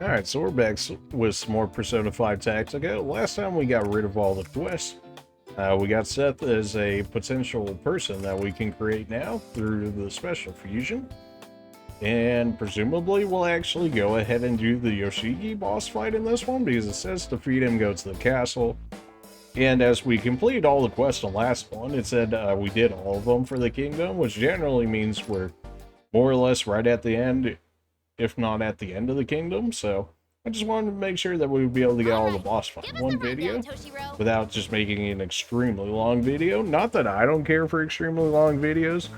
Alright, so we're back with some more Persona 5 Tactica. Last time we got rid of all the quests. We got Seth as a potential person that we can create now through the special fusion. And presumably we'll actually go ahead and do the Yoshiki boss fight in this one, because it says defeat him, go to the castle. And as we completed all the quests on the last one, it said we did all of them for the kingdom, which generally means we're more or less right at the end, if not at the end of the kingdom. So I just wanted to make sure that we would be able to get all the boss fight in one video without just making an extremely long video. Not that I don't care for extremely long videos.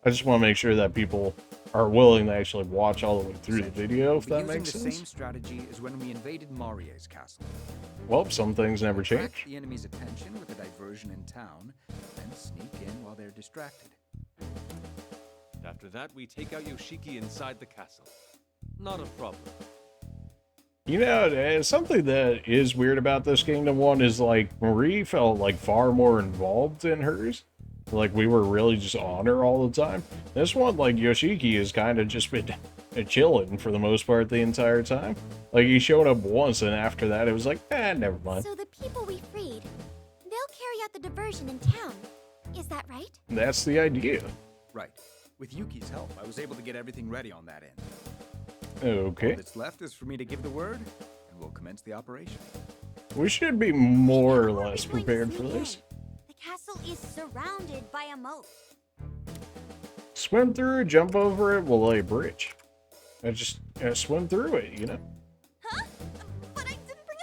I just want to make sure that people are willing to actually watch all the way through the video, if that makes sense. The same strategy as when we invaded Marie's castle. Well, some things never change. Attract the enemy's attention with a diversion in town, then sneak in while they're distracted. After that, we take out Yoshiki inside the castle. Not a problem. You know, something that is weird about this Kingdom one is, like, Marie felt, like, far more involved in hers. Like, we were really just on her all the time. This one, like, Yoshiki has kind of just been chilling for the most part the entire time. Like, he showed up once, and after that, it was like, never mind. So the people we freed, they'll carry out the diversion in town. Is that right? That's the idea. Right. With Yuki's help, I was able to get everything ready on that end. Okay. All that's left is for me to give the word, and we'll commence the operation. We should be more or less prepared for this. The castle is surrounded by a moat. Swim through it, jump over it, we'll lay a bridge. And just swim through it, you know? Huh? But I didn't bring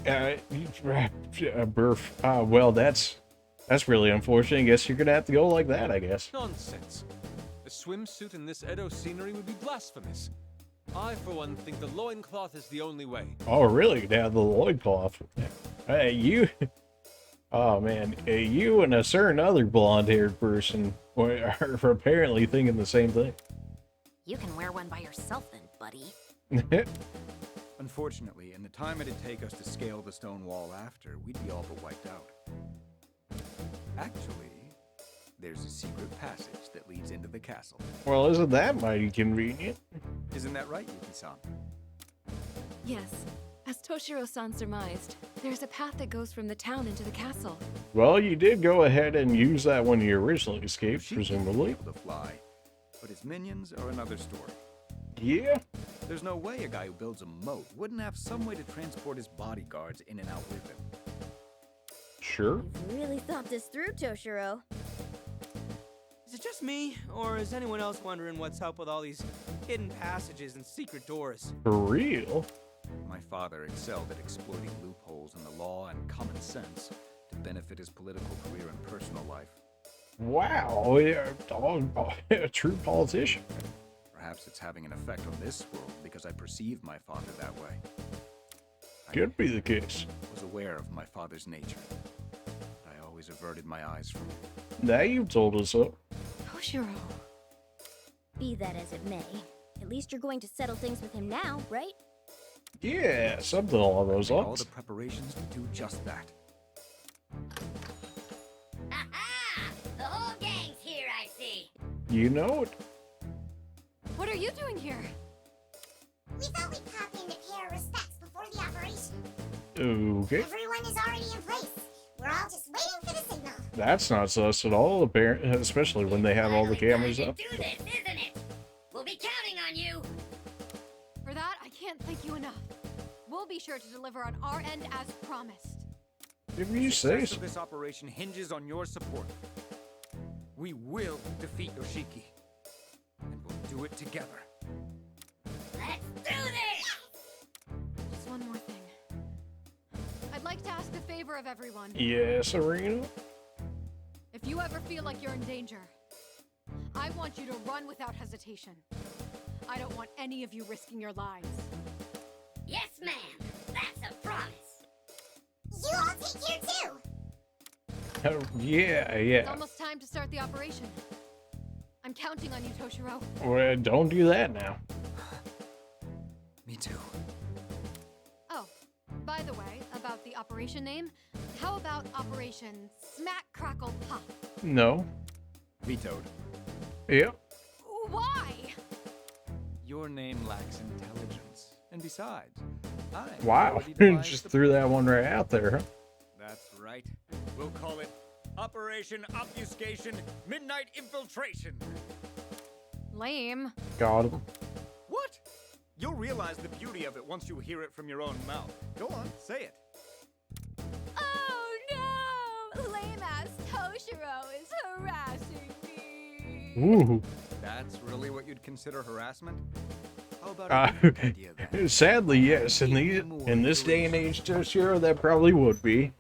a swimsuit! Burf. Well, that's really unfortunate. I guess you're gonna have to go like that, I guess. Nonsense. A swimsuit in this Edo scenery would be blasphemous. I, for one, think the loincloth is the only way. Oh, really? Now the loincloth. Hey, you... Oh, man. You and a certain other blonde-haired person are apparently thinking the same thing. You can wear one by yourself then, buddy. Unfortunately, in the time it'd take us to scale the stone wall after, we'd be all but wiped out. Actually, there's a secret passage that leads into the castle. Well, isn't that mighty convenient? Isn't that right, Yuki-san? Yes. As Toshiro-san surmised, there's a path that goes from the town into the castle. Well, you did go ahead and use that when you originally escaped, presumably. Able to fly, but his minions are another story. Yeah. There's no way a guy who builds a moat wouldn't have some way to transport his bodyguards in and out with him. Sure. You've really thought this through, Toshiro. Is it just me, or is anyone else wondering what's up with all these hidden passages and secret doors? For real? My father excelled at exploiting loopholes in the law and common sense to benefit his political career and personal life. Wow, yeah, a true politician. Perhaps it's having an effect on this world because I perceive my father that way. Could be the case. I was aware of my father's nature, but I always averted my eyes from it. Now you've told us so. Toshiro. Be that as it may, at least you're going to settle things with him now, right? Yeah, something along those All lines. the preparations to do just that. Aha! The whole gang's here, I see. You know it. What are you doing here? We thought we'd pop in to pay our respects before the operation. Okay. Everyone is already in place. We're all just waiting for the signal. That's not sus at all, especially when they have all the cameras up. Do this, isn't it? We'll be counting on you. For that, I can't thank you enough. We'll be sure to deliver on our end as promised. If you say Success so. of this operation hinges on your support. We will defeat Yoshiki, and we'll do it together. Let's do this! Just one more thing. I'd like to ask a favor of everyone. Yes, Arena. If you ever feel like you're in danger, I want you to run without hesitation. I don't want any of you risking your lives. Yes, ma'am. That's a promise. You all take care too. Oh, yeah, It's yeah. almost time to start the operation. I'm counting on you, Toshiro. Well, don't do that now. Me too. Oh, by the way, about the operation name, how about Operation Smack Crackle Pop? No. Vetoed. Yep. Why? Your name lacks intelligence. And besides, I Wow. already devised Just the threw that one right out there, huh? That's right. We'll call it Operation Obfuscation Midnight Infiltration. Lame. Got him. What? You'll realize the beauty of it once you hear it from your own mouth. Go on, say it. Oh no! Lame-ass Toshiro is harassing me. Ooh. That's really what you'd consider harassment? How about Uh, a different idea then? Sadly, yes. In this day and age, Toshiro, that probably would be.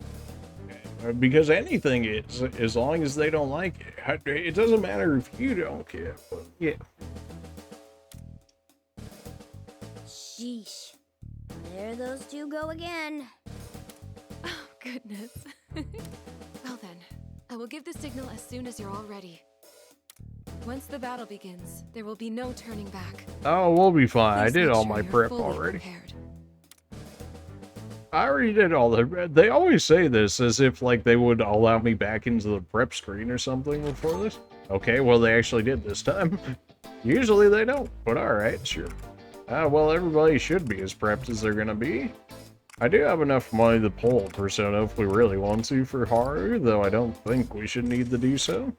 Because anything is, as long as they don't like it. It doesn't matter if you don't care. But yeah. Sheesh. There those two go again. Oh, goodness. Well then, I will give the signal as soon as you're all ready. Once the battle begins, there will be no turning back. Oh, we'll be fine. I Please did make all sure my you're prep fully already. prepared. I already did all the. They always say this as if like they would allow me back into the prep screen or something before this. Okay, well they actually did this time. Usually they don't, but all right, sure. Well, everybody should be as prepped as they're gonna be. I do have enough money to pull Persona if we really want to for Haru, though I don't think we should need to do so.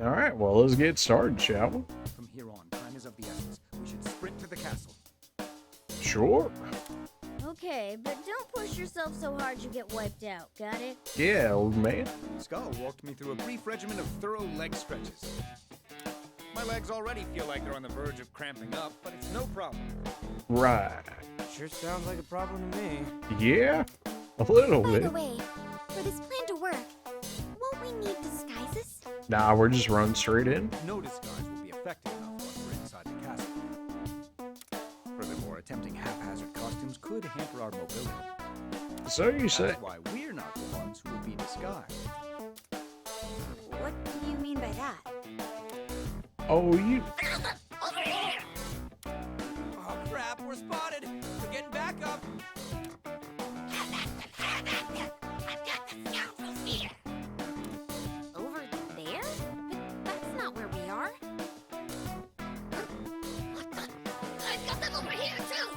All right, well let's get started, shall we? From here on, time is of the essence. We should sprint to the castle. Sure. Okay, but don't push yourself so hard you get wiped out, got it? Yeah, old man. Skull walked me through a brief regimen of thorough leg stretches. My legs already feel like they're on the verge of cramping up, but it's no problem. Right. Sure sounds like a problem to me. Yeah, a little By bit. the way, for this plan to work, won't we need disguises? Nah, we're just running straight in. No disguise will be effective enough once we're inside the castle. Furthermore, attempting haphazard costumes could hamper our mobility. So you say. That's why we're not the ones who will be disguised. What do you mean by that? Oh, you. Over here! Oh crap, we're spotted! We're getting back up! I've got the scoundrels here! Over there? But that's not where we are. What the? I've got them over here too!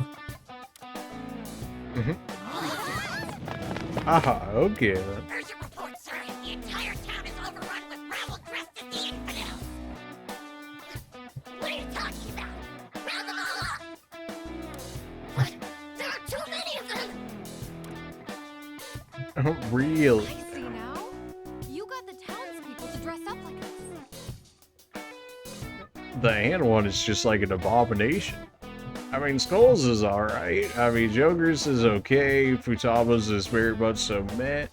Aha, okay then. Urgent report, sir. The entire town is overrun with rabble dressed as the infidels. What are you talking about? Round them all up! What? There are too many of them! Really? I see now. You got the townspeople to dress up like us. The hand one is just like an abomination. I mean, Skulls is alright. I mean, Joker's is okay. Futaba's is very much so meh.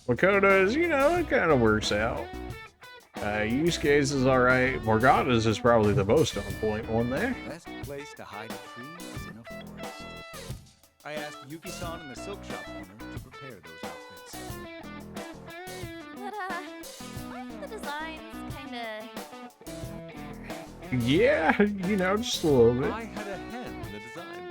Makoto's, you know, it kind of works out. Yusuke's is alright. Morgana's is probably the most on point one there. Best place to hide a tree is in a forest. I asked Yuki-san in the silk shop owner to prepare those outfits. But, the design's kinda... Yeah, you know, just a little bit. I had a hand in the design.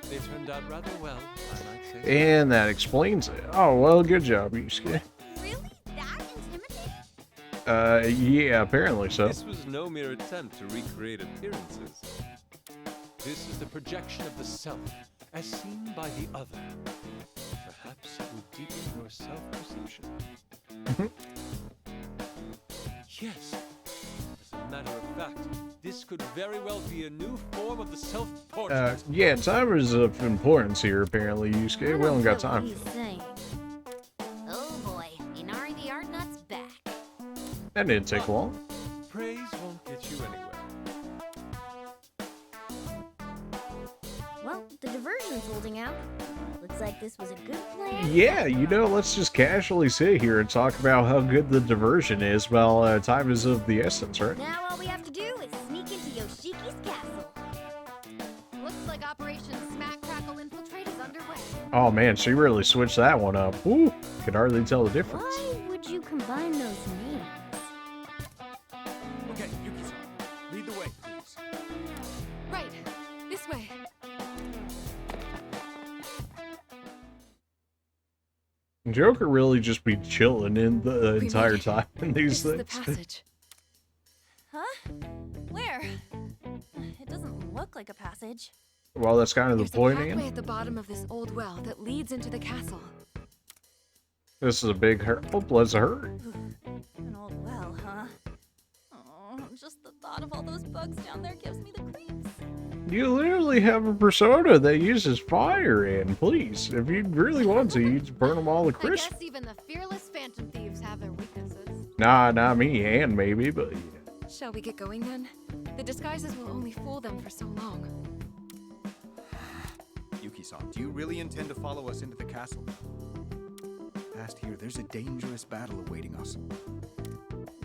They turned out rather well, I might say. And that explains it. Oh, well, good job, Yusuke. Really? That intimidating? Yeah, apparently so. This was no mere attempt to recreate appearances. This is the projection of the self, as seen by the other. Perhaps it will deepen your self-perception. Yes. As a matter of fact, this could very well be a new form of the self-portrait. Yeah, time is of importance here, apparently, Yusuke. We don't got time What for he's that. saying. Oh boy, Inari the Art Nut's back. That didn't take long. Praise won't get you anywhere. Well, the diversion's holding out. Looks like this was a good plan. Yeah, you know, let's just casually sit here and talk about how good the diversion is while time is of the essence, right? Now all we have to do is sneak into Yoshiki's castle. Looks like Operation Smack Crackle Infiltrate is underway. Oh man, she really switched that one up. Woo! Could hardly tell the difference. Why would you combine those names? Okay, Yuki-san, lead the way, please. Right, this way. Joker really just be chilling in the We entire made it. time in these This is the things. passage. Huh? Where? It doesn't look like a passage. Well, that's kind of the There's a point, pathway Anne. at the bottom of this old well that leads into the castle. This is a big hurt. Oh, let's hurt. An old well, huh? Oh, just the thought of all those bugs down there gives me the creeps. You literally have a persona that uses fire, Anne. Please, if you really want to, you just burn them all to I crisp. guess even the fearless phantom thieves have their weaknesses. Nah, not me, Anne, maybe, but Shall we get going then? The disguises will only fool them for so long. Yuki-san, do you really intend to follow us into the castle? Past here, there's a dangerous battle awaiting us.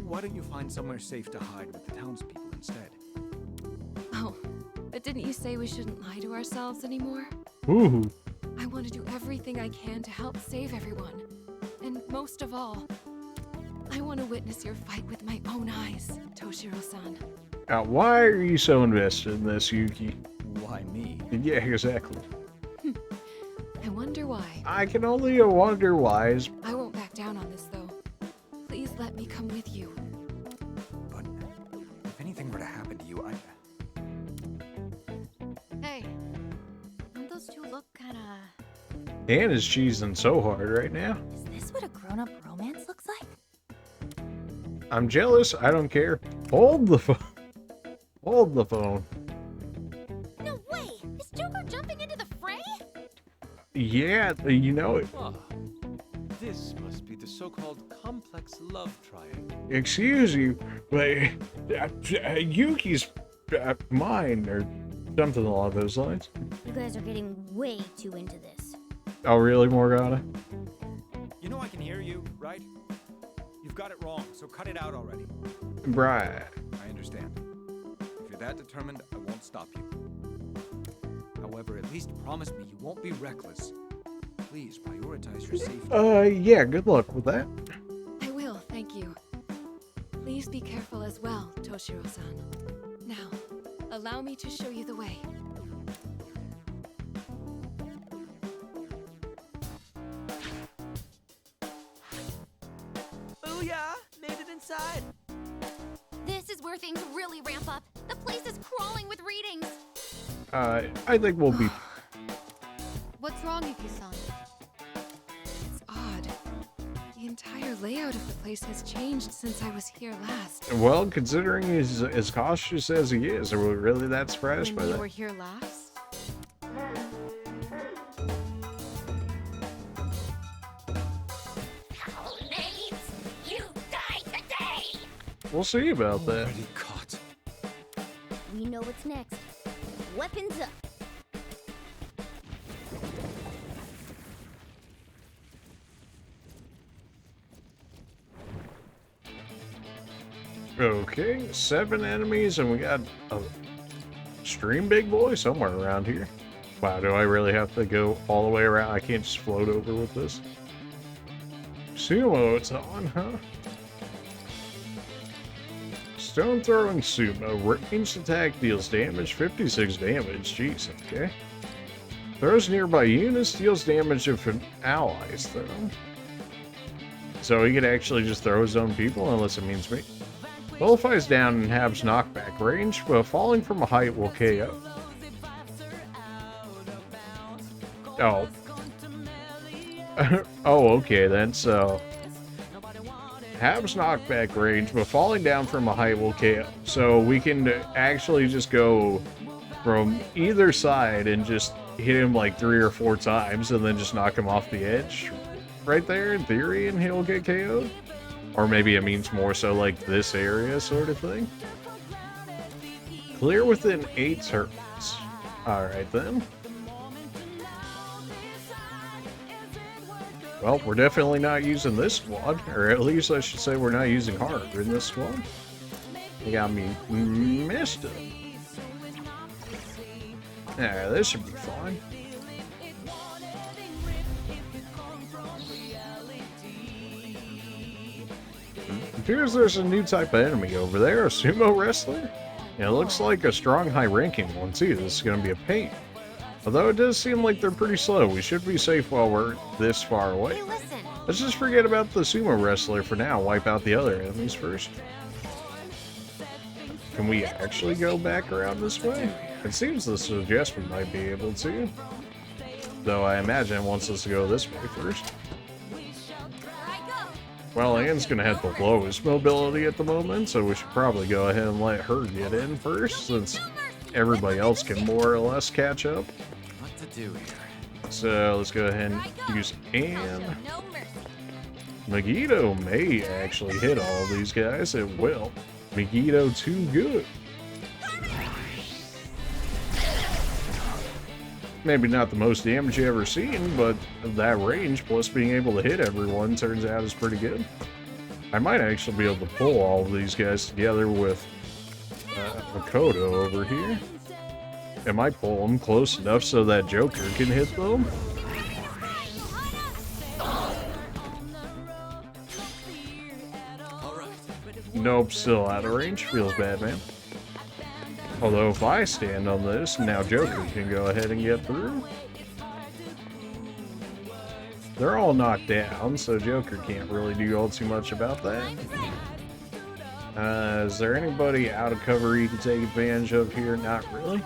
Why don't you find somewhere safe to hide with the townspeople instead? Oh, but didn't you say we shouldn't lie to ourselves anymore? ooh. I want to do everything I can to help save everyone. And most of all, I want to witness your fight with my own eyes, Toshiro-san. Now, why are you so invested in this, Yuki? Why me? Yeah, exactly. I wonder why. I can only wonder why. I won't back down on this, though. Please let me come with you. But if anything were to happen to you, Hey, don't those two look kinda... Anne is cheesing so hard right now. Is this what a grown-up romance looks like? I'm jealous. I don't care. Hold the phone. Hold the phone. No way! Is Joker jumping into the fray? Yeah, you know it. Ah, this must be the so-called complex love triangle. Excuse you, but Yuki's mine or something along those lines. You guys are getting way too into this. Oh, really, Morgana? you know I can hear you, right? You've got it wrong, so cut it out already. Right. I understand. If you're that determined, I won't stop you. However, at least promise me you won't be reckless. Please prioritize your safety. Yeah, good luck with that. I will, thank you. Please be careful as well, Toshiro-san. Now, allow me to show you the way. Booyah! Made it inside! This is where things really ramp up. The place is crawling with readings. I think we'll be... What's wrong, Yuki-san? It's odd. The entire layout of the place has changed since I was here last. Well, considering he's as cautious as he is, are we really that surprised by When you that? were here last? Names, you die today! We'll see about that. Already caught. We know what's next. Weapons up. Okay, 7 enemies, and we got a stream big boy somewhere around here. Wow, do I really have to go all the way around? I can't just float over with this. Sumo, it's on, huh? Stone throwing sumo. Ranged attack deals damage, 56 damage. Jeez, okay. Throws nearby units, deals damage if an allies throw. So he could actually just throw his own people unless it means me. Nullifies down and has knockback range, but falling from a height will KO. Oh. Oh, okay then, so... Hab's knockback range, but falling down from a height will KO. So we can actually just go from either side and just hit him like 3 or 4 times and then just knock him off the edge right there in theory and he'll get KO'd. Or maybe it means more so like this area sort of thing. Clear within 8 turns. Alright then. Well, we're definitely not using this squad, or at least I should say we're not using Harder in this squad. You got me messed up. Yeah, this should be fine. It appears there's a new type of enemy over there, a sumo wrestler. Yeah, it looks like a strong high-ranking one too. This is going to be a pain. Although it does seem like they're pretty slow. We should be safe while we're this far away. Hey, listen. Let's just forget about the sumo wrestler for now. Wipe out the other enemies first. Can we actually go back around this way? It seems to suggest we might be able to. Though I imagine it wants us to go this way first. Well, Anne's gonna have the lowest mobility at the moment, so we should probably go ahead and let her get in first, since everybody else can more or less catch up. What to do here? So let's go ahead and use Anne. Megiddo may actually hit all these guys. It will. Megiddo too good. Maybe not the most damage you ever seen, but that range plus being able to hit everyone turns out is pretty good. I might actually be able to pull all of these guys together with Makoto over here. I might pull them close enough so that Joker can hit them. Nope, still out of range. Feels bad, man. Although if I stand on this, now Joker can go ahead and get through. They're all knocked down, so Joker can't really do all too much about that. Is there anybody out of cover you can take advantage of here? Not really.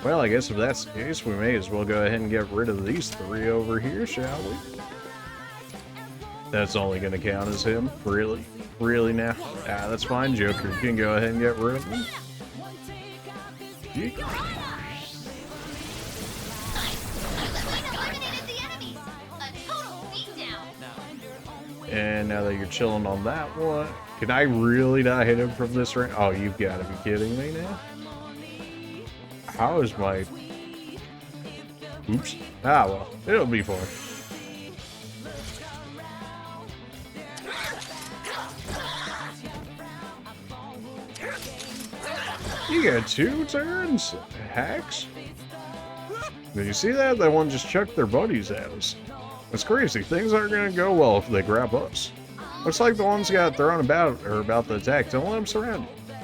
Well, I guess if that's the case, we may as well go ahead and get rid of these three over here, shall we? That's only going to count as him. Really? Really now? Ah, that's fine. Joker can go ahead and get rid of him. And now that you're chilling on that one, can I really not hit him from this range? Oh, you've got to be kidding me now. How is my... Oops. Ah, well, it'll be fun. You got 2 turns? Hacks? Did you see that? That one just chucked their buddies at us. That's crazy. Things aren't going to go well if they grab us. Looks like the ones got thrown about or about the attack. Don't let them surround you.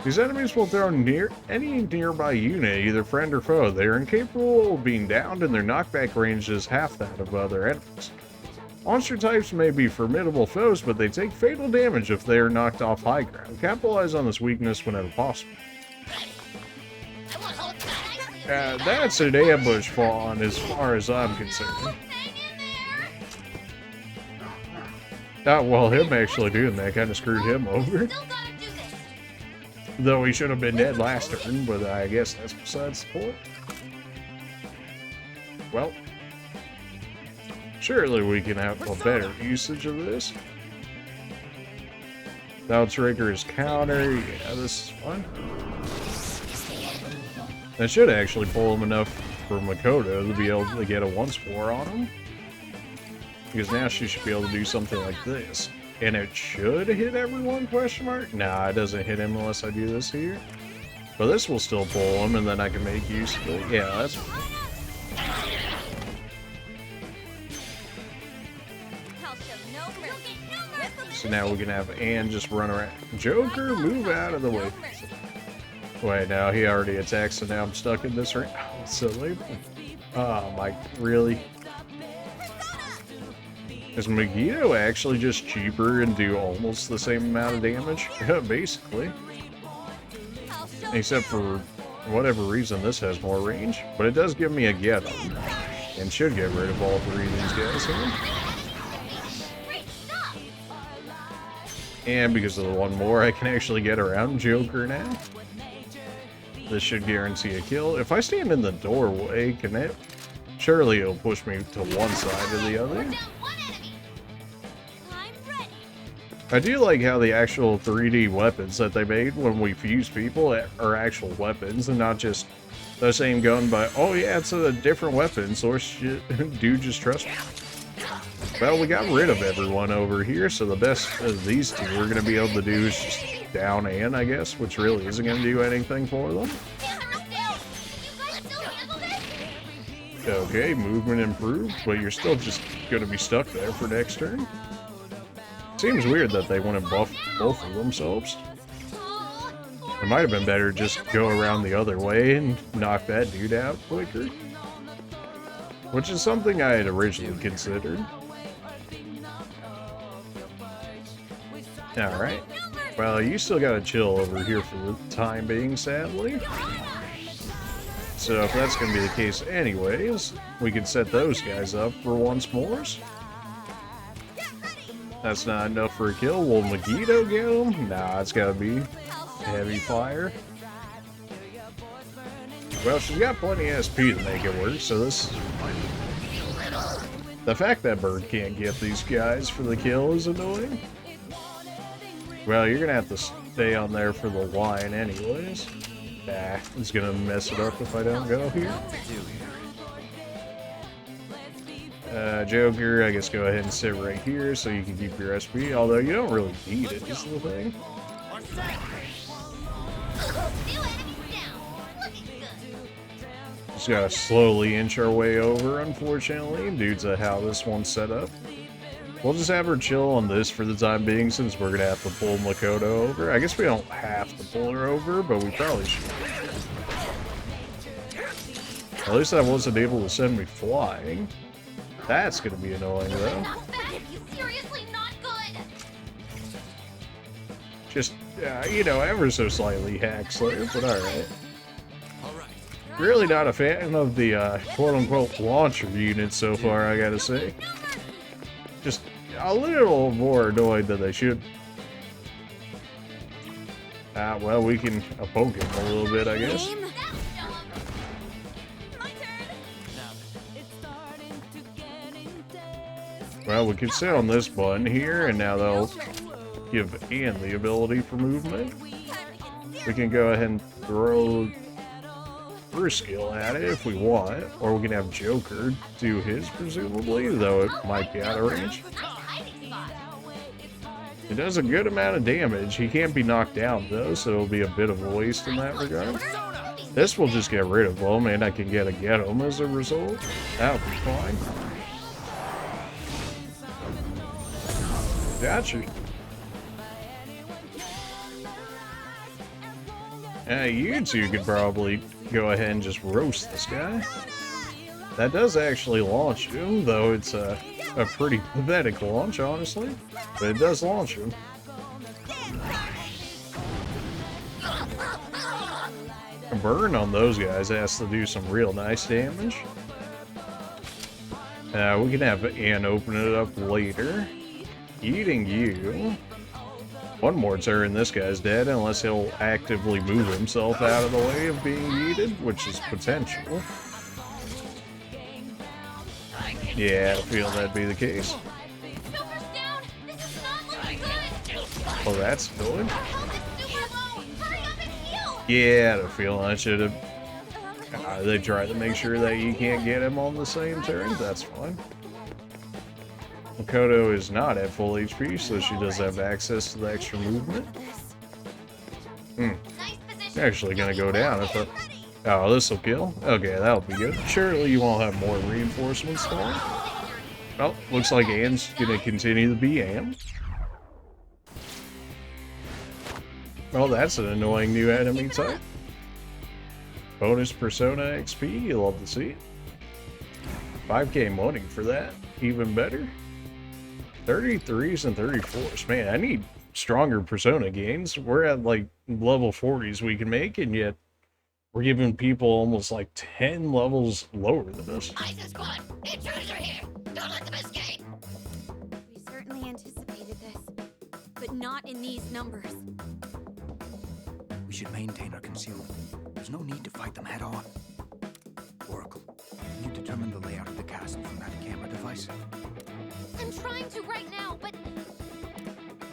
These enemies will throw any nearby unit, either friend or foe. They are incapable of being downed, and their knockback range is half that of other enemies. Monster types may be formidable foes, but they take fatal damage if they are knocked off high ground. Capitalize on this weakness whenever possible. That's an ambush fawn as far as I'm concerned. Well, him actually doing that kind of screwed him over. Though he should have been dead last turn, but I guess that's besides the point. Well, surely we can have a better usage of this. Now trigger his counter. Yeah, this is fun. That should actually pull him enough for Makoto to be able to get a 1-4 on him. Because now she should be able to do something like this. And it should hit everyone, question mark? Nah, it doesn't hit him unless I do this here. But this will still pull him, and then I can make use of it. Yeah, that's fine. So now we can have Anne just run around. Joker, move out of the way. Wait, now he already attacked, so now I'm stuck in this ring. Oh, it's so late. Oh, my, really? Is Megiddo actually just cheaper and do almost the same amount of damage? Yeah, basically. Except for whatever reason, this has more range. But it does give me a get on. And should get rid of all 3 of these guys here. And because of the one more, I can actually get around Joker now. This should guarantee a kill. If I stand in the doorway, can it? Surely it'll push me to one side or the other. I do like how the actual 3D weapons that they made when we fuse people are actual weapons and not just the same gun, but oh yeah, it's a different weapon, so shit, dude, just trust me. Well, we got rid of everyone over here, so the best of these two we're going to be able to do is just down Anne, I guess, which really isn't going to do anything for them. Okay, movement improved, but you're still just going to be stuck there for next turn. Seems weird that they want to buff both of themselves. It might have been better just go around the other way and knock that dude out quicker. Which is something I had originally considered. Alright. Well, you still gotta chill over here for the time being, sadly. So if that's going to be the case anyways, we can set those guys up for once more. That's not enough for a kill. Will Megiddo get him? Nah, it's got to be heavy fire. Well, she's got plenty of SP to make it work, so this is fine. The fact that Bird can't get these guys for the kill is annoying. Well, you're gonna have to stay on there for the line anyways. Nah, it's gonna mess it up if I don't go here. Joker, I guess go ahead and sit right here so you can keep your SP, although you don't really need it, is the thing. Just gotta slowly inch our way over, unfortunately, due to how this one's set up. We'll just have her chill on this for the time being, since we're gonna have to pull Makoto over. I guess we don't have to pull her over, but we probably should. At least that wasn't able to send me flying. That's gonna be annoying, though. Just, you know, ever so slightly hack slayer, but alright. Really not a fan of the quote-unquote launcher unit so far, I gotta say. Just a little more annoyed than they should. Well, we can poke him a little bit, I guess. Well, we can sit on this button here, and now they'll give Ian the ability for movement. We can go ahead and throw first skill at it if we want, or we can have Joker do his, presumably, though it might be out of range. It does a good amount of damage. He can't be knocked down, though, so it'll be a bit of a waste in that regard. This will just get rid of him, and I can get him as a result. That'll be fine. Gotcha. You two could probably go ahead and just roast this guy. That does actually launch him, though it's a pretty pathetic launch, honestly. But it does launch him. A burn on those guys has to do some real nice damage. We can have Ann open it up later. Eating you. One more turn, this guy's dead, unless he'll actively move himself out of the way of being yeeted, which is potential. Yeah, I feel that'd be the case. Oh, that's good. Yeah, I had a feeling I should have. They try to make sure that you can't get him on the same turn. That's fine. Makoto is not at full HP, so she does have access to the extra movement. Actually gonna go down if I... Oh, this'll kill? Okay, that'll be good. Surely you won't have more reinforcements for him. Well, looks like Ann's gonna continue to be Ann. Well, that's an annoying new enemy type. Bonus Persona XP, you love to see it. 5k money for that, even better. 33s and 34s. Man, I need stronger Persona gains. We're at like level 40s we can make, and yet we're giving people almost like 10 levels lower than us. ISIS squad, intruders are here. Don't let them escape. We certainly anticipated this, but not in these numbers. We should maintain our concealment. There's no need to fight them head on. Oracle, can you determine the layout of the castle from that camera device? I'm trying to right now, but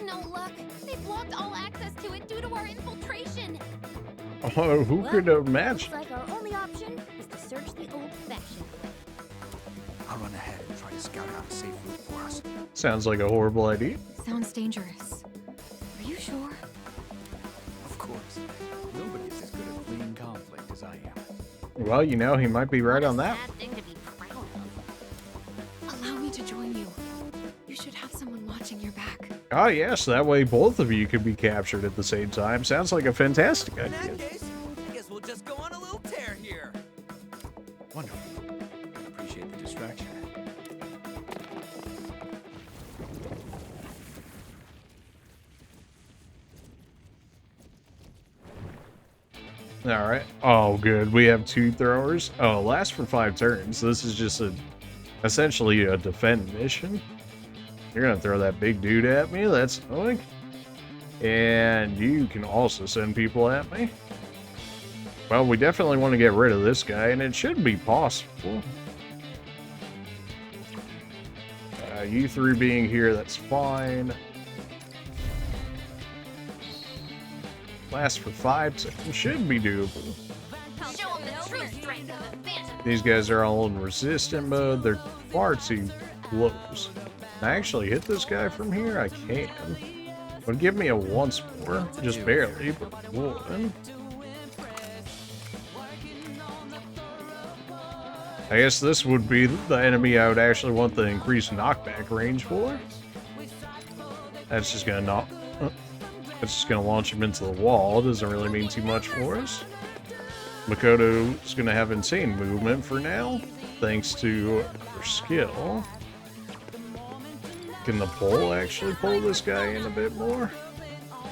no luck. They blocked all access to it due to our infiltration. Oh, who could imagine? Looks like our only option is to search the old-fashioned way. I'll run ahead and try to scout out a safe route for us. Sounds like a horrible idea. Sounds dangerous. Are you sure? Of course. Nobody's as good at fleeing conflict as I am. Well, you know, he might be right on that. Bad thing to be proud of. Allow me to join you. You should have someone watching your back. Oh, yes, that way both of you could be captured at the same time. Sounds like a fantastic In idea. that case, I guess we'll just go on a little tear here. Wonderful. Appreciate the distraction. Alright. Oh, good. We have 2 throwers. Oh, it lasts for 5 turns. This is just essentially a defend mission. You're gonna throw that big dude at me? That's annoying. And you can also send people at me. Well, we definitely want to get rid of this guy, and it should be possible. You 3 being here, that's fine. Last for 5 turns, should be doable. Show 'em the true strength of the Phantom. These guys are all in resistant mode. They're far too close. Can I actually hit this guy from here? I can. Would give me a once more, just barely, but one. I guess this would be the enemy I would actually want the increased knockback range for. That's just gonna knock. That's just gonna launch him into the wall. Doesn't really mean too much for us. Makoto's gonna have insane movement for now, thanks to her skill. Can the pole actually pull this guy in a bit more?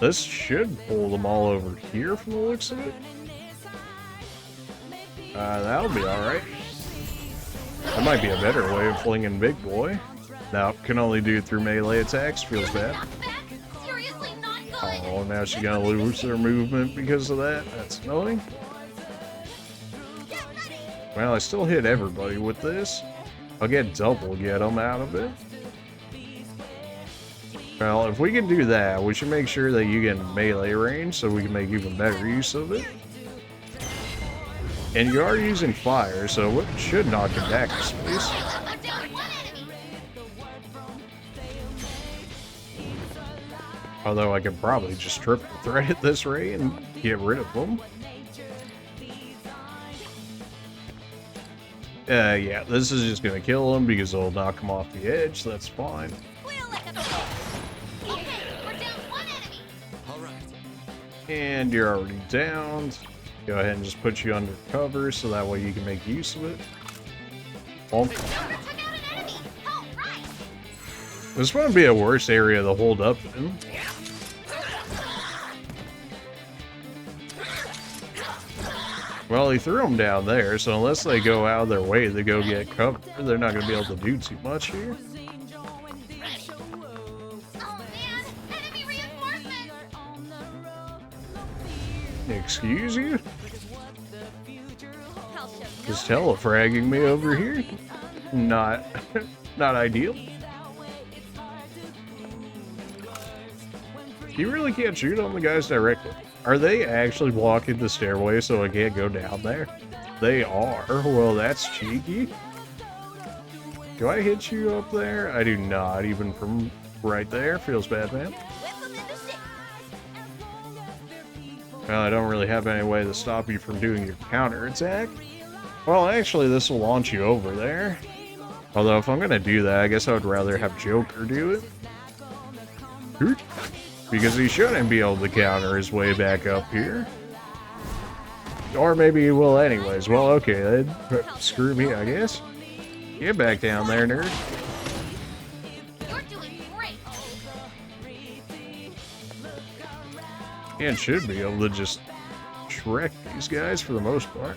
This should pull them all over here from the looks of it. That'll be alright. That might be a better way of flinging Big Boy. Now, can only do it through melee attacks. Feels bad. Seriously, not good. Oh, now she's gonna lose her movement because of that. That's annoying. Well, I still hit everybody with this. I'll get double get them out of it. Well, if we can do that, we should make sure that you get in melee range so we can make even better use of it. And you are using fire, so it should knock him back to space. I'm down one enemy. Although I could probably just triple threat at this rate and get rid of them. Yeah, this is just gonna kill him because it'll knock him off the edge. That's fine. Okay, we're down one enemy. All right. And you're already downed. Go ahead and just put you under cover so that way you can make use of it. Bonk. Joker took out an enemy. Oh, right. This might be a worse area to hold up in. Well, he threw them down there, so unless they go out of their way to go get cover, they're not going to be able to do too much here. Oh man, enemy reinforcements. Excuse you? I'll show you. Just telefragging me over here? Not ideal. You really can't shoot on the guys directly. Are they actually blocking the stairway so I can't go down there? They are. Well, that's cheeky. Do I hit you up there? I do not, even from right there. Feels bad, man. Well, I don't really have any way to stop you from doing your counterattack. Well, actually, this will launch you over there. Although, if I'm going to do that, I guess I would rather have Joker do it. Because he shouldn't be able to counter his way back up here. Or maybe he will anyways. Well, okay, then. Screw me, I guess. Get back down there, nerd. You're doing great. And should be able to just Shrek these guys for the most part.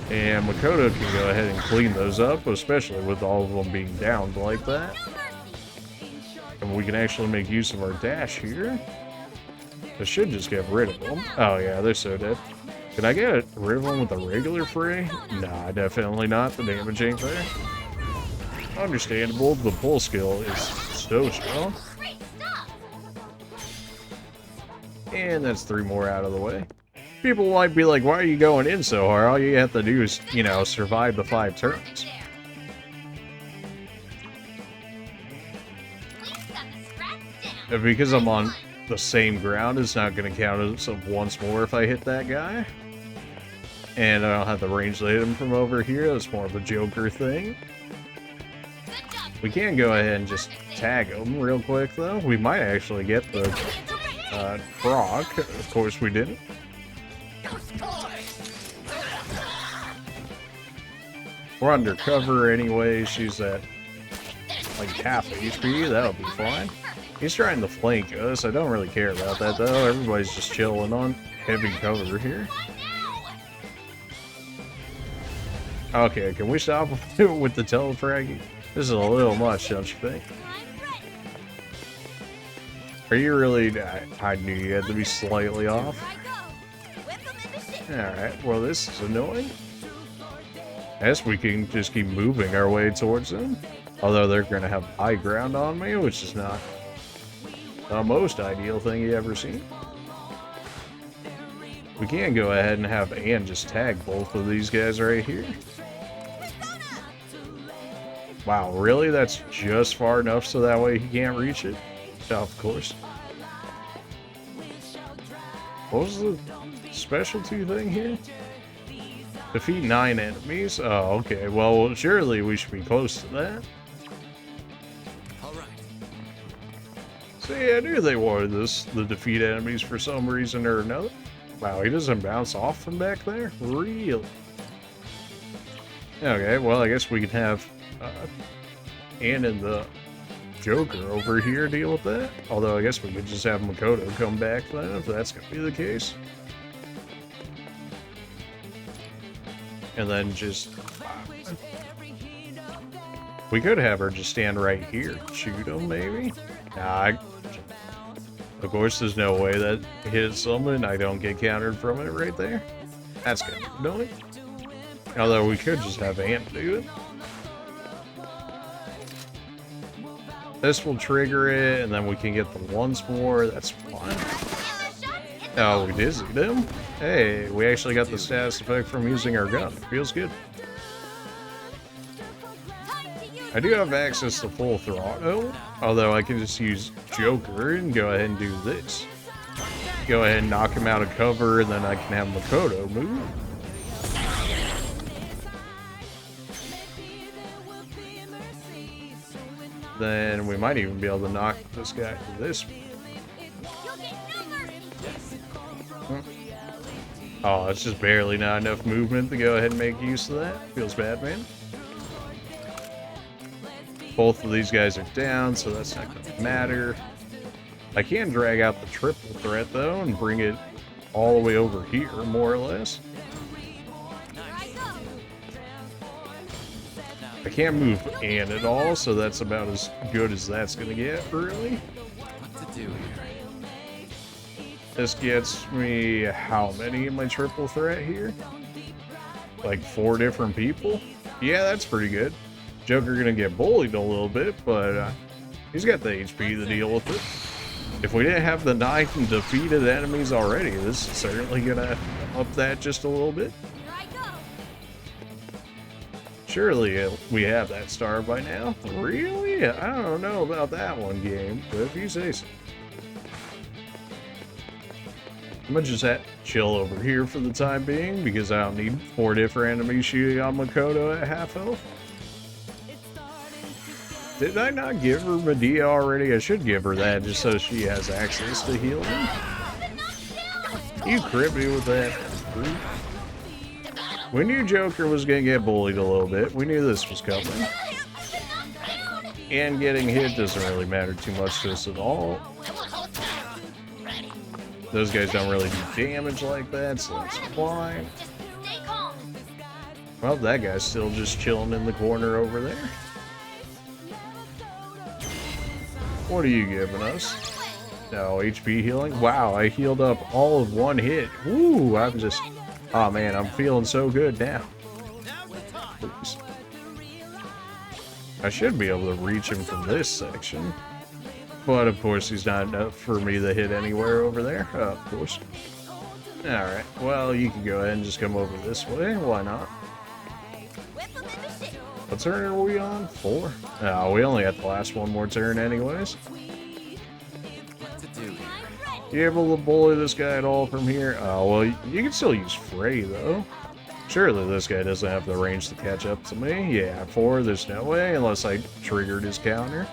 And Makoto can go ahead and clean those up, especially with all of them being downed like that. And we can actually make use of our dash here. I should just get rid of them. Oh yeah, they're so dead. Can I get rid of them with a regular fray? Nah, definitely not. The damage ain't there. Understandable, the pull skill is so strong. Great stuff. And that's 3 more out of the way. People might be like, why are you going in so hard? All you have to do is, you know, survive the 5 turns. And because I'm on the same ground, it's not going to count as once more if I hit that guy. And I don't have the range to hit him from over here. That's more of a Joker thing. We can go ahead and just tag him real quick, though. We might actually get the frog. Of course we didn't. We're undercover anyway. She's at like half HP. That'll be fine. He's trying to flank us. I don't really care about that, though. Everybody's just chilling on heavy cover here. Okay, can we stop with the telefragging? This is a little much, don't you think? Are you really... I knew you had to be slightly off. Alright, well this is annoying. I guess we can just keep moving our way towards them. Although they're going to have high ground on me, which is not the most ideal thing you ever seen. We can go ahead and have Ann just tag both of these guys right here. Wow, really? That's just far enough so that way he can't reach it? Oh, of course. What was the specialty thing here? Defeat 9 enemies? Oh, okay. Well, surely we should be close to that. See, I knew they wanted this, the defeat enemies for some reason or another. Wow, he doesn't bounce off from back there? Really? Okay, well, I guess we can have Ann and the Joker over here deal with that. Although I guess we could just have Makoto come back then, if that's going to be the case. And then just... we could have her just stand right here. Shoot him, maybe? Nah, of course, there's no way that hits someone. I don't get countered from it right there. That's good, don't it? Although we could just have Ant do it. This will trigger it, and then we can get them once more. That's fine. Oh, we dizzied him. Hey, we actually got the status effect from using our gun. Feels good. I do have access to full throttle, although I can just use Joker and go ahead and do this. Go ahead and knock him out of cover, and then I can have Makoto move. Then we might even be able to knock this guy to this. Oh, it's just barely not enough movement to go ahead and make use of that. Feels bad, man. Both of these guys are down, so that's not going to matter. I can drag out the triple threat, though, and bring it all the way over here, more or less. I can't move Ann at all, so that's about as good as that's going to get, really. What to do here? This gets me how many in my triple threat here? Like 4 different people? Yeah, that's pretty good. Joker gonna get bullied a little bit, but he's got the HP to deal with it. If we didn't have the 9 defeated enemies already, this is certainly gonna up that just a little bit. Surely we have that star by now. Really? I don't know about that one game, but if you say so. I'm gonna just chill over here for the time being, because I don't need 4 different enemies shooting on Makoto at half health. Did I not give her Medea already? I should give her that just so she has access to healing. You crit me with that. We knew Joker was going to get bullied a little bit. We knew this was coming. And getting hit doesn't really matter too much to us at all. Those guys don't really do damage like that, so that's fine. Well, that guy's still just chilling in the corner over there. What are you giving us? No, HP healing? Wow, I healed up all of 1 hit. Ooh, I'm just... oh man, I'm feeling so good now. Oops. I should be able to reach him from this section. But of course, he's not enough for me to hit anywhere over there. Of course. Alright, well, you can go ahead and just come over this way. Why not? What turn are we on? 4? Oh, we only got the last one more turn anyways. What to do here? You able to bully this guy at all from here? Oh, well, you can still use Frey, though. Surely this guy doesn't have the range to catch up to me. Yeah, 4, there's no way, unless I triggered his counter.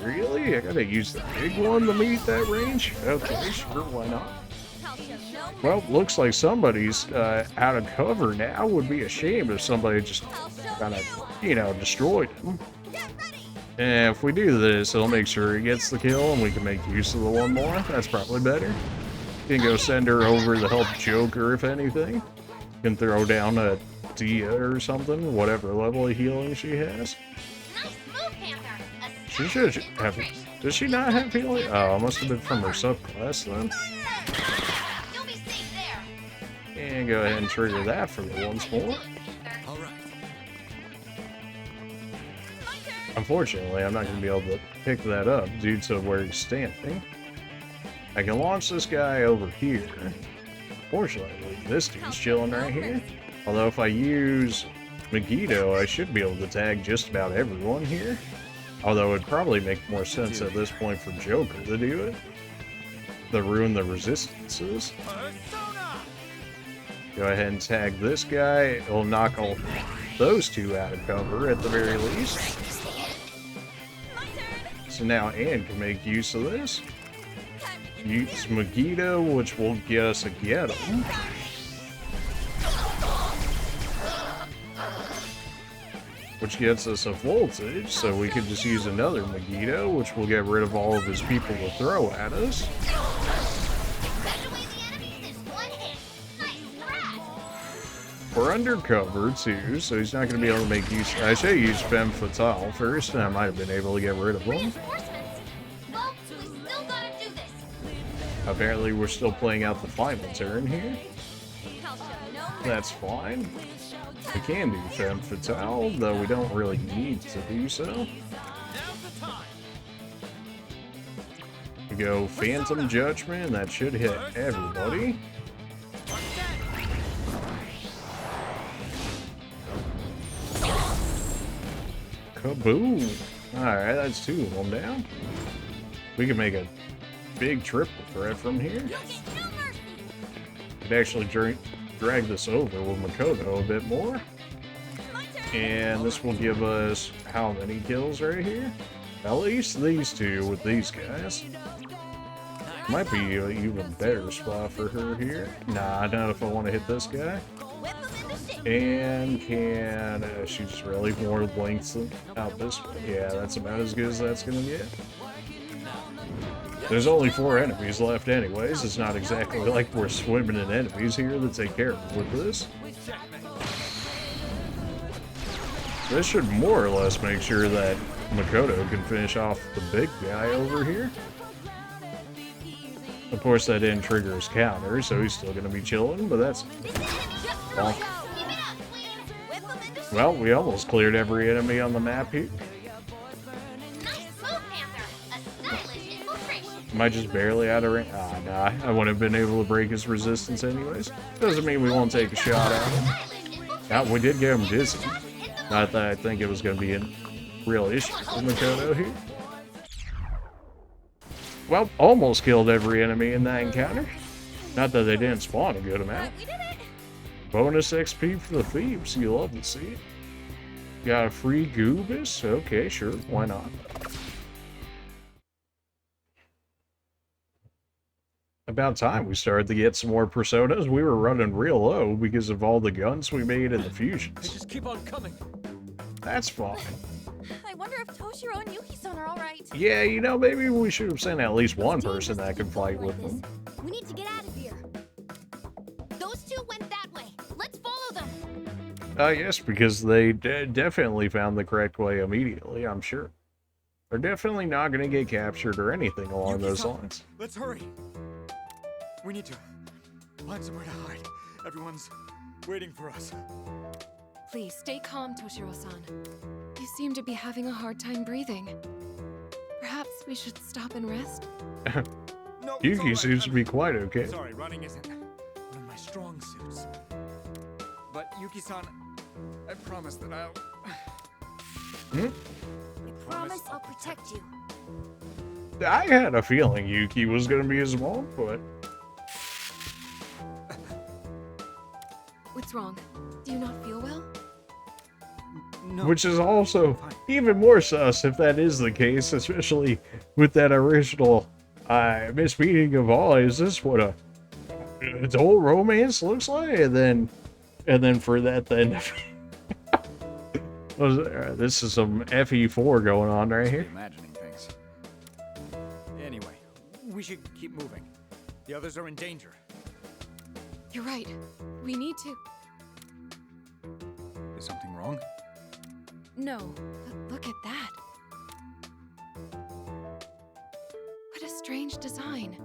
Really? I gotta use the big one to meet that range? Okay, sure, why not? Well, looks like somebody's out of cover now. Would be a shame if somebody just kind of, you know, destroyed him. And if we do this, it'll make sure he gets the kill and we can make use of the one more. That's probably better. Can go send her over to help Joker if anything. Can throw down a Dia or something, whatever level of healing she has. Nice move, Panther. A She should stylish have. infiltration. Does she not have healing? Oh, it must have been from her subclass then. You'll be safe there. And go ahead and trigger that for the once more. All right. Unfortunately, I'm not going to be able to pick that up due to where he's standing. I can launch this guy over here. Fortunately, this dude's chilling right here. Although if I use Megiddo, I should be able to tag just about everyone here. Although it'd probably make more sense at this point for Joker to do it. To ruin the resistances. Go ahead and tag this guy. It'll knock all those two out of cover at the very least. So now Anne can make use of this. Use Megiddo, which will get us a get 'em. Which gets us a voltage, so we could just use another Megiddo, which will get rid of all of his people to throw at us. Send away the enemies in one hit. Nice strat. We're undercover too, so he's not going to be able to make use. I should have used Femme Fatale first, and I might have been able to get rid of him. Reinforcements. Well, we still gotta do this. Apparently, we're still playing out the final turn here. I'll show no That's fine. We can do Femme Fatale, though we don't really need to do so. We go Phantom Judgment, and that should hit everybody. Kaboom! Alright, that's two of them down. We can make a big triple threat from here. Could actually drag this over with Makoto a bit more. And this will give us how many kills right here? At least these two with these guys. Might be an even better spot for her here. Nah, not if I want to hit this guy. And can she just really more lengths out this way? Yeah, that's about as good as that's gonna get. There's only 4 enemies left anyways. It's not exactly like we're swimming in enemies here to take care of with this. This should more or less make sure that Makoto can finish off the big guy over here. Of course, that didn't trigger his counter, so he's still going to be chilling, but that's... Well, well, we almost cleared every enemy on the map here. Nice move, Panther. A stylish infiltration. Am I just barely out of range? Ah, nah. I wouldn't have been able to break his resistance anyways. Doesn't mean we won't take a shot at him. Stylish infiltration. Yeah, we did get him dizzy. Not that I think it was going to be a real issue with Makoto here. Well, almost killed every enemy in that encounter. Not that they didn't spawn a good amount. We did it. Bonus XP for the thieves. You love to see it. Got a free Goobus? Okay, sure. Why not? About time we started to get some more personas. We were running real low because of all the guns we made in the They fusions. just keep on coming. That's fine. I wonder if Toshiro and Yuki-san are alright. Yeah, you know, maybe we should have sent at least one person that could fight with them. We need to get out of here. Those two went that way. Let's follow them. Yes, because they definitely found the correct way immediately, I'm sure. They're definitely not going to get captured or anything along those lines. Let's hurry. We need to find somewhere to hide. Everyone's waiting for us. Please stay calm, Toshiro-san. You seem to be having a hard time breathing. Perhaps we should stop and rest? No, it's Yuki all right. seems to be quite okay. Sorry, running isn't one of my strong suits. But Yuki-san, I promise that I'll... Hmm? I promise I'll protect you. I had a feeling Yuki was going to be his mom, but... What's wrong? Do you not feel well? No. Which is also even more sus if that is the case, especially with that original mismeeting of all. Is this what a adult romance looks like? And then for that then This is some FE4 going on right here. Imagining things. Anyway, we should keep moving. The others are in danger. You're right. We need to... Is something wrong? No, but look at that. What a strange design.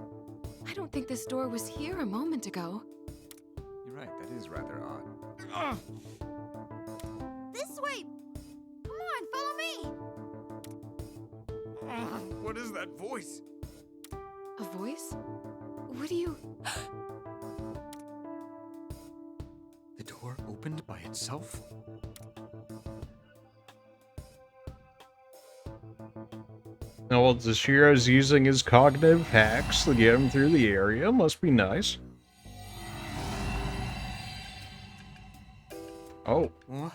I don't think this door was here a moment ago. You're right, that is rather odd. This way! Come on, follow me! What is that voice? A voice? What do you... The door opened by itself? Now, well, Zashiro's using his cognitive hacks to get him through the area. Must be nice. Oh. What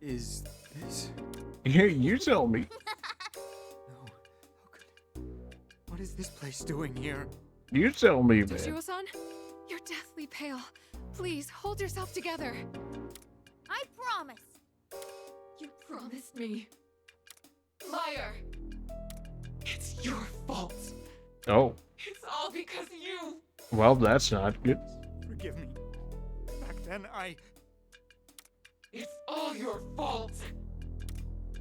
is this? You tell me. No. How could... What is this place doing here? You tell me, man. Toshiro-san, you're deathly pale. Please, hold yourself together. I promise! You promised me. Liar! It's your fault. Oh. It's all because of you. Well, that's not good. Forgive me. Back then, It's all your fault.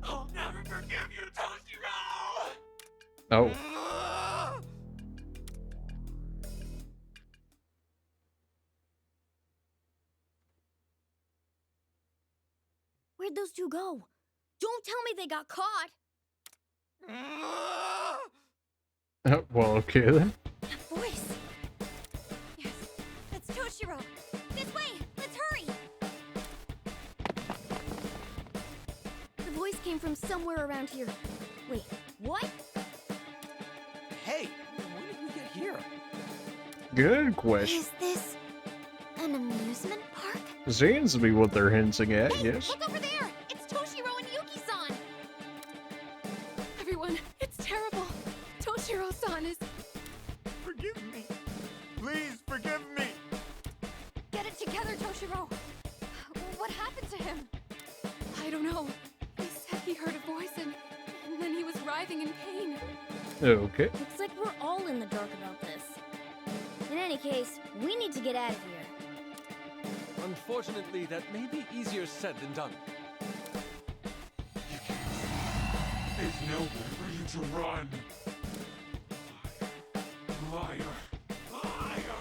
I'll never forgive you, Toshiro! Oh. Where'd those two go? Don't tell me they got caught! Well, okay then. That voice! Yes, that's Toshiro! This way! Let's hurry! The voice came from somewhere around here. Wait, what? Hey, when did we get here? Good question. Is this an amusement park? Seems to be what they're hinting at, Hey, yes. look over there! It's Toshiro and Yuki-san! Everyone, it's terrible. Toshiro-san is... Forgive me. Please forgive me. Get it together, Toshiro! What happened to him? I don't know. He said he heard a voice and then he was writhing in pain. Okay. Looks like we're all in the dark about this. In any case, we need to get out of here. Unfortunately, that may be easier said than done. There's nowhere for you to run. Liar. Liar.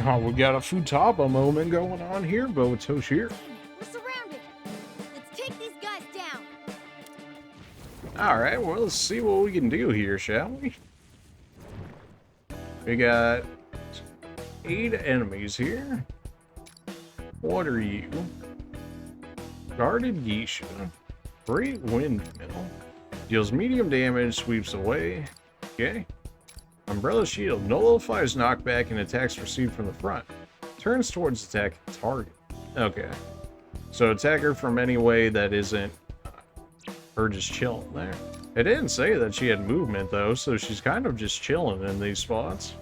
Oh, we got a Futaba moment going on here, but with Toshiro. We're surrounded. Let's take these guys down. Alright, well, let's see what we can do here, shall we? We got 8 enemies here. What are you? Guarded Geisha. Great Windmill. Deals medium damage, sweeps away. Okay. Umbrella Shield. Nullifies knockback and attacks received from the front. Turns towards attack target. Okay. So attack her from any way that isn't her just chilling there. It didn't say that she had movement though, so she's kind of just chilling in these spots.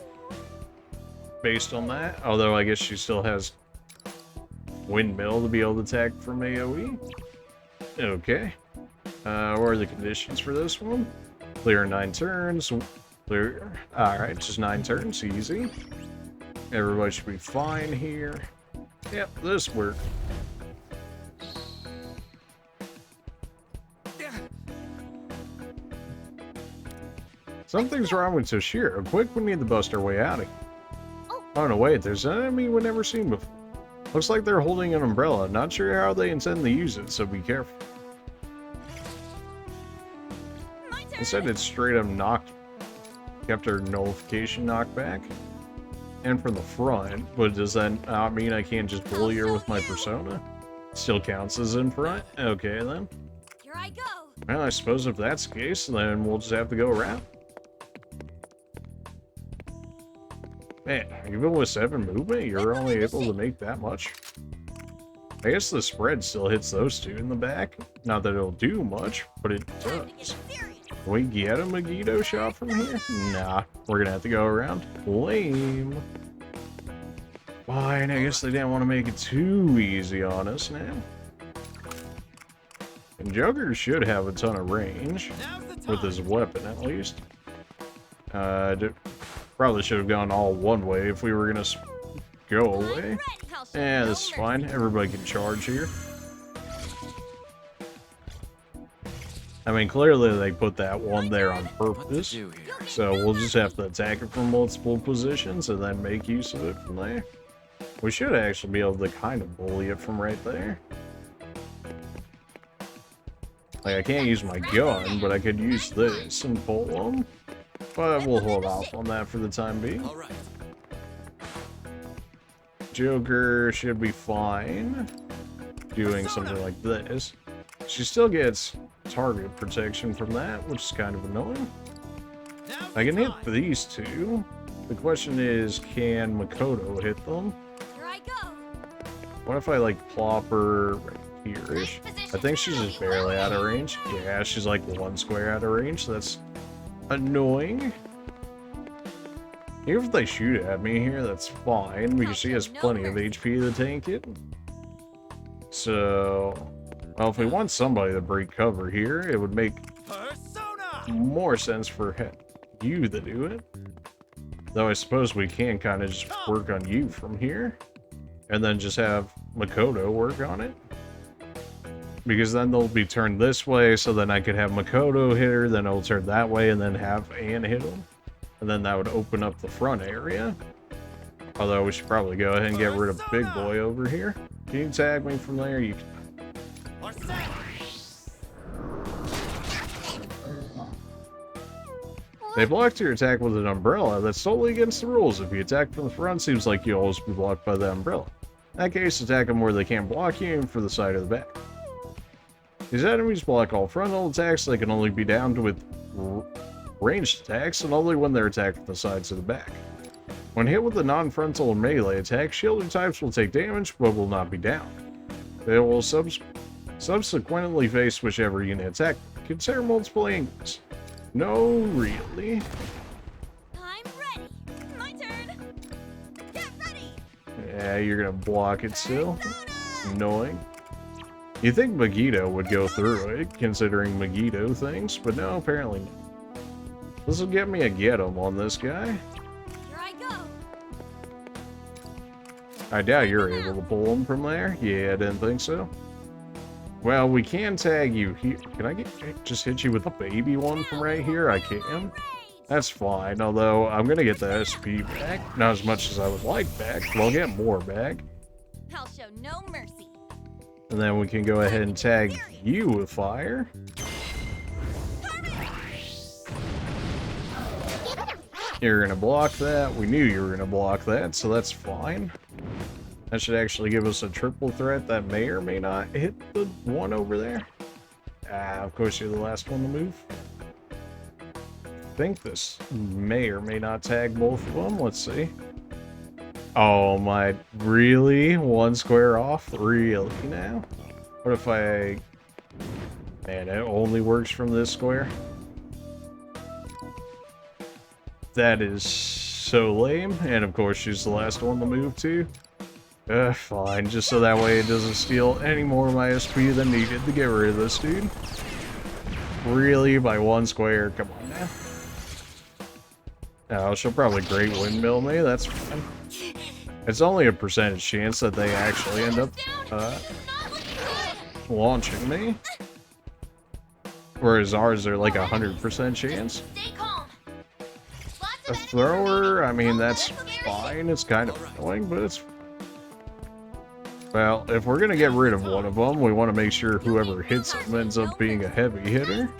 Based on that. Although I guess she still has Windmill to be able to attack from AoE. Okay. What are the conditions for this one? Clear 9 turns. Clear. Alright, just 9 turns. Easy. Everybody should be fine here. Yep, this worked. Something's wrong with Toshiro. Quick, we need to bust our way out of here. Oh no, wait, there's an enemy we've never seen before. Looks like they're holding an umbrella. Not sure how they intend to use it, so be careful. Instead, it's straight up knocked. Kept her nullification knockback. And from the front, but does that not mean I can't just bully her with my persona? Still counts as in front? Okay then. Here I go. Well, I suppose if that's the case, then we'll just have to go around. Man, even with 7 movement, you're only able to make that much. I guess the spread still hits those 2 in the back. Not that it'll do much, but it does. Can we get a Megiddo shot from here? Nah, we're gonna have to go around. Lame. Fine, I guess they didn't want to make it too easy on us now. And Joker should have a ton of range with his weapon, at least. Probably should have gone all one way if we were gonna go away. Yeah, this is fine. Everybody can charge here. I mean, clearly they put that one there on purpose. So we'll just have to attack it from multiple positions and then make use of it from there. We should actually be able to kind of bully it from right there. Like, I can't use my gun, but I could use this and pull them. But we'll hold off on that for the time being. Joker should be fine doing something like this. She still gets target protection from that, which is kind of annoying. I can hit these two. The question is, can Makoto hit them? What if I, like, plop her right here-ish? I think she's just barely out of range. Yeah, she's like 1 square out of range. That's annoying. Even if they shoot at me here, that's fine, because she has plenty of HP to tank it. So, well, if we want somebody to break cover here, it would make more sense for you to do it. Though I suppose we can kind of just work on you from here. And then just have Makoto work on it. Because then they'll be turned this way, so then I could have Makoto hit her, then it'll turn that way, and then have Ann hit him. And then that would open up the front area. Although we should probably go ahead and get rid of Big Boy over here. Can you tag me from there? You can. They blocked your attack with an umbrella. That's totally against the rules. If you attack from the front, seems like you'll always be blocked by the umbrella. In that case, attack them where they can't block you and for the side or the back. These enemies block all frontal attacks. They can only be downed with ranged attacks, and only when they're attacked from the sides or the back. When hit with a non-frontal melee attack, shielded types will take damage, but will not be downed. They will subsequently face whichever unit attack. Consider multiple angles. No, really. I'm ready. My turn. Get ready. Yeah, you're gonna block it still. Annoying. You think Megiddo would go through it, considering Megiddo things, but no, apparently not. This will get me a get 'em on this guy. Here I go. I doubt you're able to pull him from there. Yeah, I didn't think so. Well, we can tag you here. Can I just hit you with a baby one from right here? I can. That's fine, although I'm gonna get the SP back. Not as much as I would like back, but I'll get more back. I'll show no mercy. And then we can go ahead and tag you with fire. You're gonna block that. We knew you were gonna block that, so that's fine. That should actually give us a triple threat that may or may not hit the one over there. Ah, of course you're the last one to move. I think this may or may not tag both of them. Let's see. Oh my, really? 1 square off? Really now? What if I... Man, it only works from this square? That is so lame. And of course she's the last one to move too. Fine, just so that way it doesn't steal any more of my SP than needed to get rid of this dude. Really? By 1 square? Come on now. Oh, she'll probably great windmill me, that's fine. It's only a percentage chance that they actually end up launching me. Whereas ours are like 100% chance. A thrower, I mean, that's fine. It's kind of annoying, but it's... Well, if we're going to get rid of one of them, we want to make sure whoever hits them ends up being a heavy hitter.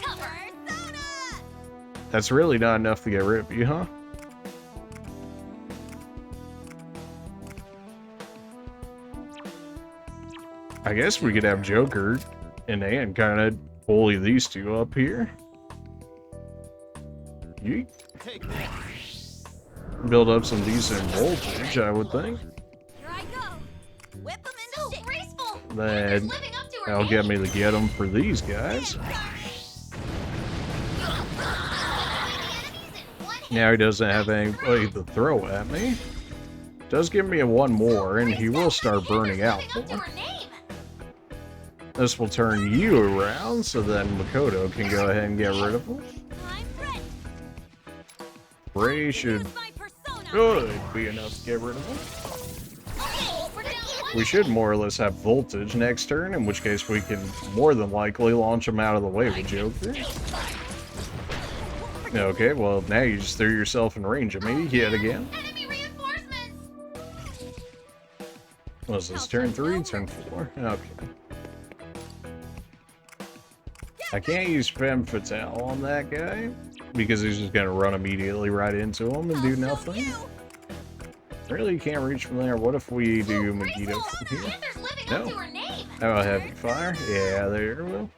That's really not enough to get rid of you, huh? I guess we could have Joker and Ann kind of bully these two up here. Yeet. Build up some decent voltage, I would think. Then that'll get me to get them for these guys. Now he doesn't have anybody to throw at me. Does give me a one more, and he will start burning out more. This will turn you around, so then Makoto can go ahead and get rid of him. Ray should be enough to get rid of him. We should more or less have voltage next turn, in which case we can more than likely launch him out of the way with Joker. Okay, well now you just threw yourself in range of me yet again. Was this turn 3, turn 4? Okay. I can't use Femme Fatale on that guy, because he's just gonna run immediately right into him and do nothing. Really, you can't reach from there. What if we do Megiddo from here? No. Oh, Heavy Fire? Yeah, there we go.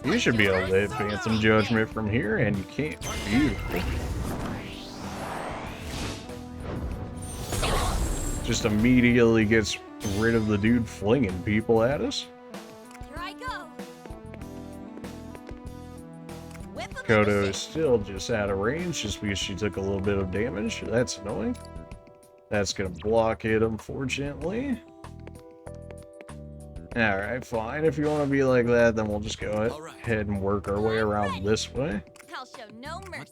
You should be able to hit Phantom Judgment from here, and you can't. Beautiful. Just immediately gets rid of the dude flinging people at us. Kodo is still just out of range just because she took a little bit of damage. That's annoying. That's gonna block it, unfortunately. Alright, fine. If you want to be like that, then we'll just go ahead and work our way around this way.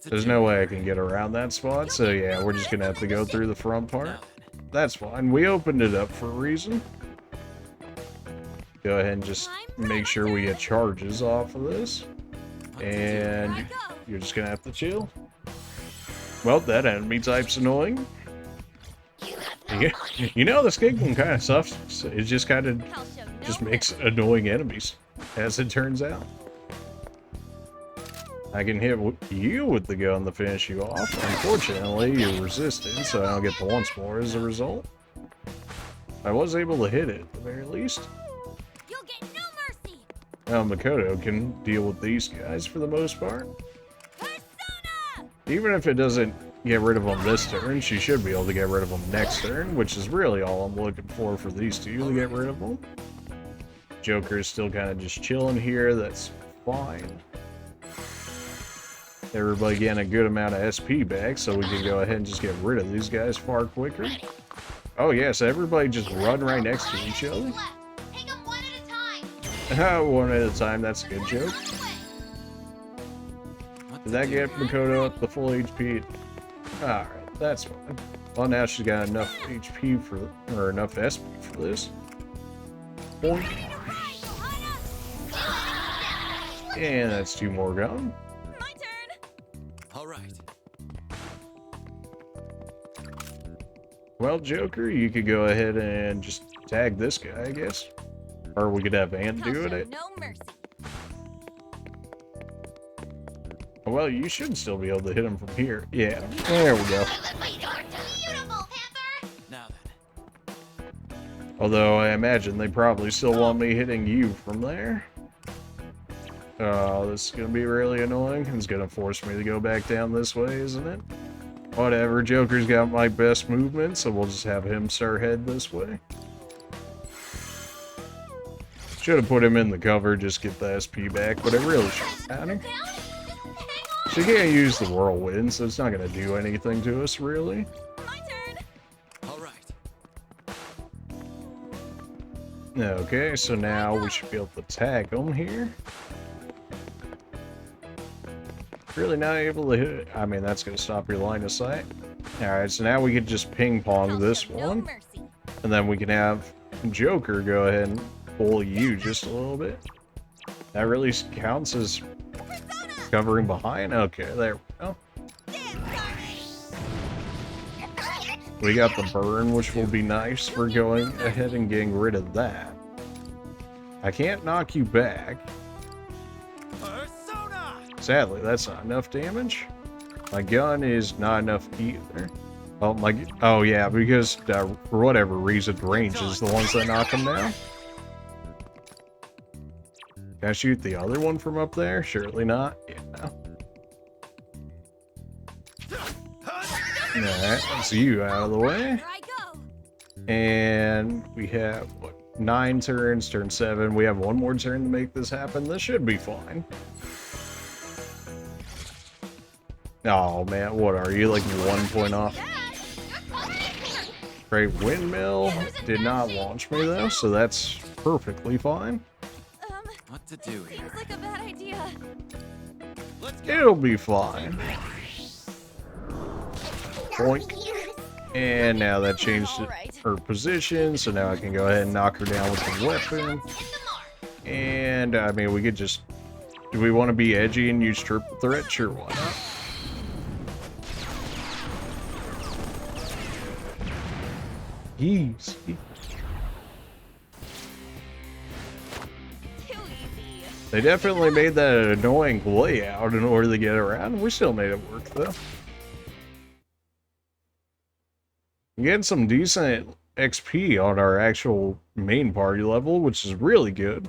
There's no way I can get around that spot, so yeah, we're just gonna have to go through the front part. That's fine. We opened it up for a reason. Go ahead and just make sure we get charges off of this. And you're just gonna have to chill. Well, that enemy type's annoying. You know, this game kind of sucks. It just kind of just makes annoying enemies, as it turns out. I can hit you with the gun to finish you off. Unfortunately, you resisted, so I don't get the once more as a result. I was able to hit it, at the very least. Now Makoto can deal with these guys for the most part. Even if it doesn't get rid of them this turn, she should be able to get rid of them next turn, which is really all I'm looking for these two to get rid of them. Joker is still kind of just chilling here. That's fine. Everybody getting a good amount of SP back, so we can go ahead and just get rid of these guys far quicker. Oh yeah, so everybody just run right next to each other. One at a time, that's a good joke. Did that get Makoto up to full HP? Alright, that's fine. Well, now she's got enough HP for, or enough SP for this. Boink. And that's 2 more gone. My turn. All right. Well, Joker, you could go ahead and just tag this guy, I guess. Or we could have Ant do it. No mercy. Well, you should still be able to hit him from here. Yeah, there we go. Now then. Although I imagine they probably still want me hitting you from there. Oh, this is gonna be really annoying. It's gonna force me to go back down this way, isn't it? Whatever, Joker's got my best movement, so we'll just have him start head this way. Should have put him in the cover, just get the SP back, but it really shouldn't matter. She can't use the whirlwind, so it's not gonna do anything to us, really. My turn. All right. Okay, so now we should be able to tag him here. Really not able to hit it. I mean, that's gonna stop your line of sight. Alright, so now we can just ping pong this one. And then we can have Joker go ahead and pull you just a little bit. That really counts as covering behind? Okay, there we go. We got the burn, which will be nice for going ahead and getting rid of that. I can't knock you back. Sadly, that's not enough damage. My gun is not enough either. Oh yeah, because for whatever reason, range is the ones that knock them down. Can I shoot the other one from up there? Surely not. Yeah, no. Alright, that's you out of the way. And we have, what, 9 turns, turn 7. We have 1 more turn to make this happen. This should be fine. Oh man, what are you, like 1 point off? Great windmill did not launch me though, so that's perfectly fine. What to do here? Seems like a bad idea. It'll be fine. Boink. And now that changed her position, so now I can go ahead and knock her down with the weapon. And I mean, we could just... Do we want to be edgy and use triple threat? Sure, why not? Easy. Too easy. They definitely made that an annoying layout in order to get around. We still made it work, though. Getting some decent XP on our actual main party level, which is really good.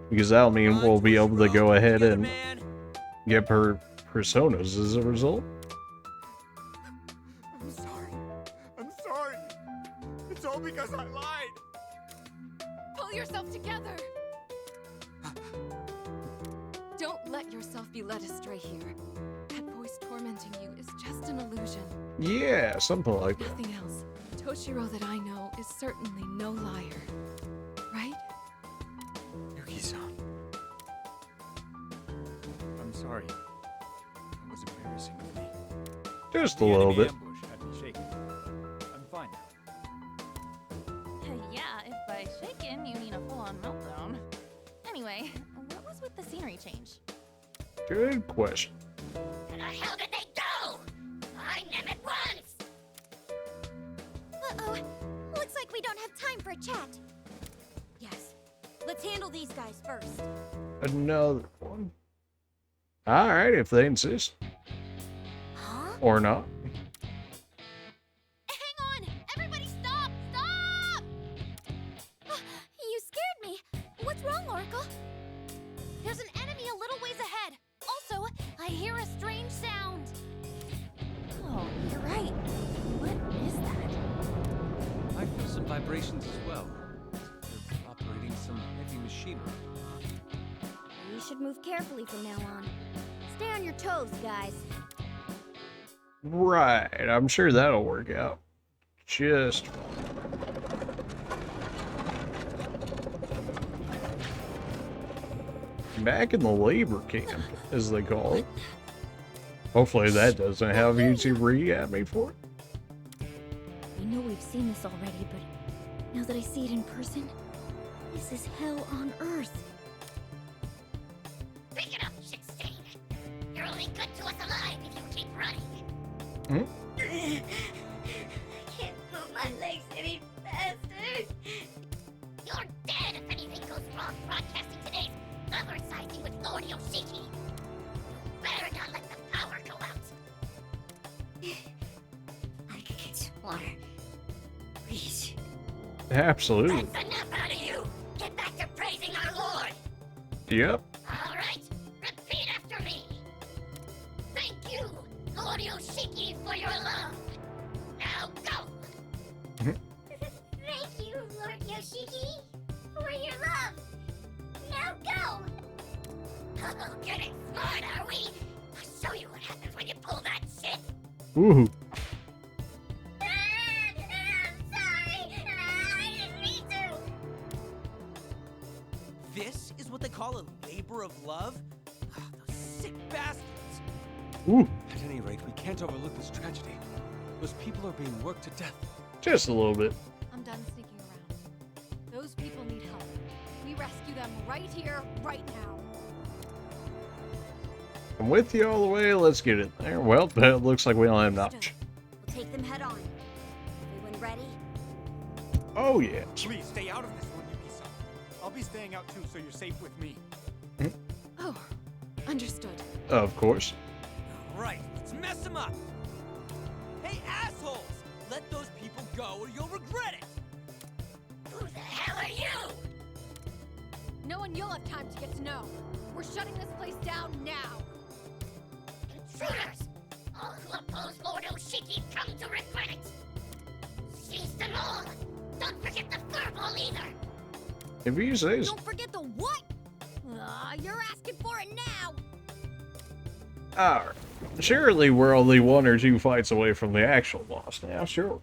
Because that'll mean we'll be able to go ahead and get her personas as a result. I'm sorry. I'm sorry. It's all because I lied. Pull yourself together! Don't let yourself be led astray here. That voice tormenting you is just an illusion. Yeah, something like that. Nothing else. Toshiro that I know is certainly no liar. Right? Yuki-san. I'm sorry. That was embarrassing of me. Just a little bit. Ambush had me shaken. I'm fine now. Yeah, if by shaken you mean a full-on meltdown. Anyway, what was with the scenery change? Good question. Where the hell did they go? Find them at once! Uh-oh. Looks like we don't have time for a chat. Yes. Let's handle these guys first. Another one. Alright, if they insist. Huh? Or not. Hang on! Everybody stop! Stop! You scared me. What's wrong, Oracle? There's an enemy a little ways ahead. Also, I hear a strange sound. Oh, you're right. What is that? I feel some vibrations as well. They're operating some heavy machinery. We should move carefully from now on. Stay on your toes, guys. Right, I'm sure that'll work out. Just... Back in the labor camp, as they call it. Hopefully that doesn't have UT at me for it. I know we've seen this already, but now that I see it in person, this is hell on earth. Pick it up, shit stain. You're only good to us alive if you keep running. I can't move my legs any faster. You're dead if anything goes wrong broadcasting today's other siding with Lord Yoshiki. You better not let the power go out. I could get some water. Please. Absolutely. That's enough out of you. Get back to praising our Lord. Yep. All right, repeat after me. Thank you, Lord Yoshiki, for your love. Now go. Thank you, Lord Yoshiki, for your love. Now go. Oh, getting smart, are we? I'll show you what happens when you pull that shit. Ooh. I'm sorry. I didn't mean to. This is what they call a labor of love? Those sick bastards. Ooh. At any rate, we can't overlook this tragedy. Those people are being worked to death. Just a little bit. I'm done sneaking around. Those people need help. We rescue them right here, right now. I'm with you all the way. Let's get it there. Well, it looks like we don't have much. We'll take them head on. Everyone ready? Oh, yeah. Please stay out of this one, Yuki-san. I'll be staying out too, so you're safe with me. Oh, understood. Of course. All right, let's mess them up. Hey, assholes! Let those people go or you'll regret it. Who the hell are you? No one you'll have time to get to know. We're shutting this place down now. Intruders! All who oppose Lord Yoshiki come to regret it. Seize them all. Don't forget the furball either. If you say so. Don't forget the what? You're asking for it now. Alright. Surely we're only 1 or 2 fights away from the actual boss now, sure.